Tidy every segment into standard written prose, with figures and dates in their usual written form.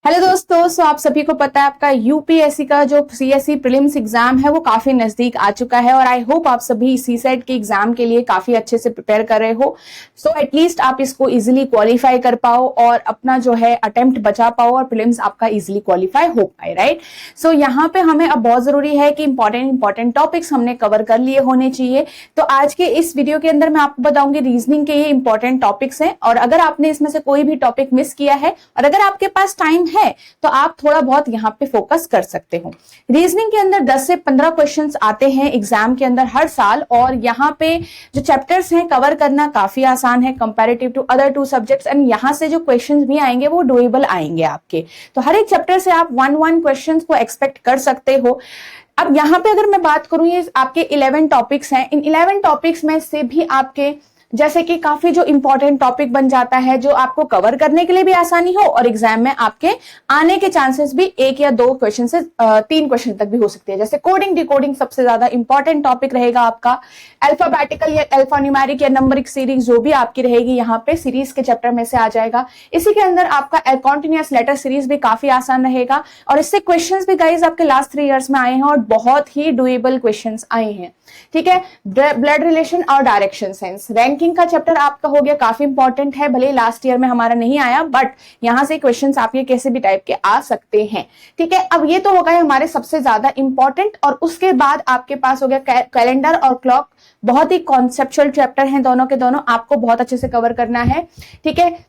Hello दोस्तों, सो आप सभी को पता है आपका यूपीएससी का जो सीएससी प्रीलिम्स एग्जाम है वो काफी नजदीक आ चुका है और आई होप आप सभी सीसेट के एग्जाम के लिए काफी अच्छे से प्रिपेयर कर रहे हो। सो एटलीस्ट आप इसको इजीली क्वालिफाई कर पाओ और अपना जो है अटेम्प्ट बचा पाओ और प्रीलिम्स आपका इजीली क्वालिफाई हो पाए, राइट। सो यहाँ पे हमें अब बहुत जरूरी है कि इंपॉर्टेंट टॉपिक्स हमने कवर कर लिए होने चाहिए। तो आज के इस वीडियो के अंदर मैं आपको बताऊंगी रीजनिंग के ये इंपॉर्टेंट टॉपिक्स हैं और अगर आपने इसमें से कोई भी टॉपिक मिस किया है और अगर आपके पास टाइम है तो आप थोड़ा बहुत यहाँ पे फोकस कर सकते हो। रीजनिंग के अंदर 10 से 15 क्वेश्चंस आते हैं एग्जाम के अंदर हर साल और यहाँ पे जो चैप्टर्स हैं कवर करना काफी आसान है comparative to other 2 subjects and यहाँ से जो क्वेश्चंस भी आएंगे वो डुएबल आएंगे आपके। तो हर एक चैप्टर से आप 1 क्वेश्चंस को एक्सपेक्ट कर सकते हो। अब यहाँ पे अगर मैं बात करूं, ये आपके 11 टॉपिक्स हैं। इन 11 टॉपिक्स में से भी आपके जैसे कि काफी जो इंपॉर्टेंट टॉपिक बन जाता है जो आपको कवर करने के लिए भी आसानी हो और एग्जाम में आपके आने के चांसेस भी 1 या 2 क्वेश्चन से 3 क्वेश्चन तक भी हो सकते हैं। जैसे कोडिंग डिकोडिंग सबसे ज्यादा इंपॉर्टेंट टॉपिक रहेगा आपका। अल्फाबेटिकल या अल्फान्यूमेरिक या नंबरिक सीरीज जो भी आपकी रहेगी यहाँ पे सीरीज के चैप्टर में से आ जाएगा। इसी के अंदर आपका कॉन्टिन्यूअस लेटर सीरीज भी काफी आसान रहेगा और इससे क्वेश्चन भी गाइज आपके लास्ट 3 ईयर्स में आए हैं और बहुत ही डुएबल क्वेश्चन आए हैं, ठीक है। ब्लड रिलेशन और डायरेक्शन सेंस रैंकिंग का चैप्टर आपका हो गया, काफी इंपॉर्टेंट है। भले लास्ट ईयर में हमारा नहीं आया बट यहां से क्वेश्चंस आपके कैसे भी टाइप के आ सकते हैं, ठीक है। अब ये तो हो गए हमारे सबसे ज्यादा इंपॉर्टेंट और उसके बाद आपके पास हो गया कैलेंडर और क्लॉक। बहुत ही कॉन्सेप्चुअल चैप्टर हैं दोनों के दोनों, आपको बहुत अच्छे से कवर करना है, ठीक है।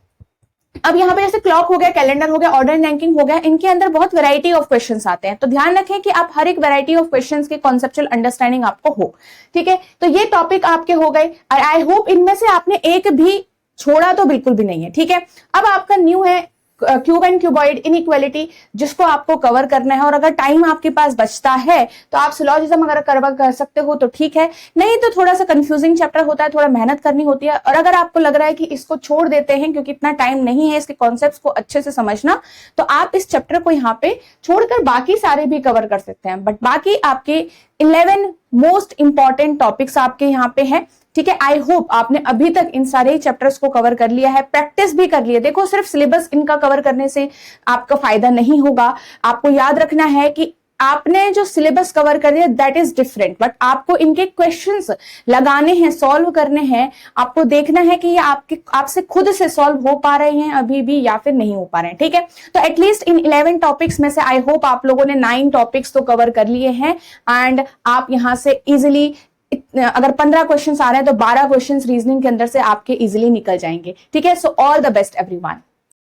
अब यहाँ पे जैसे क्लॉक हो गया, कैलेंडर हो गया, ऑर्डर एंड रैंकिंग हो गया, इनके अंदर बहुत वैरायटी ऑफ क्वेश्चंस आते हैं। तो ध्यान रखें कि आप हर एक वैरायटी ऑफ क्वेश्चंस के कॉन्सेप्चुअल अंडरस्टैंडिंग आपको हो, ठीक है। तो ये टॉपिक आपके हो गए और आई होप इनमें से आपने एक भी छोड़ा तो बिल्कुल भी नहीं है, ठीक है। अब आपका न्यू है क्यूब एंड क्यूबॉइड इनइक्वालिटी, जिसको आपको कवर करना है और अगर टाइम आपके पास बचता है तो आप सिलोजिज्म अगर कवर कर सकते हो तो ठीक है, नहीं तो थोड़ा सा कंफ्यूजिंग चैप्टर होता है, थोड़ा मेहनत करनी होती है। और अगर आपको लग रहा है कि इसको छोड़ देते हैं क्योंकि इतना टाइम नहीं है इसके कॉन्सेप्ट्स को अच्छे से समझना, तो आप इस चैप्टर को यहाँ पे छोड़कर बाकी सारे भी कवर कर सकते हैं। बट बाकी आपके 11 मोस्ट इंपॉर्टेंट टॉपिक्स आपके यहाँ पे हैं, ठीक है। आई होप आपने अभी तक इन सारे चैप्टर्स को कवर कर लिया है, प्रैक्टिस भी कर लिया। देखो सिर्फ सिलेबस इनका कवर करने से आपका फायदा नहीं होगा, आपको याद रखना है कि आपने जो सिलेबस कवर कर दिया दैट इज डिफरेंट, बट आपको इनके क्वेश्चंस लगाने हैं, सॉल्व करने हैं। आपको देखना है कि ये आपसे खुद से सॉल्व हो पा रहे हैं अभी भी या फिर नहीं हो पा रहे हैं, ठीक है। तो एटलीस्ट इन 11 टॉपिक्स में से आई होप आप लोगों ने 9 टॉपिक्स तो कवर कर लिए हैं एंड आप यहां से इजिली अगर 15 क्वेश्चंस आ रहे हैं तो 12 क्वेश्चंस रीजनिंग के अंदर से आपके इजीली निकल जाएंगे, ठीक है। So all the best everyone.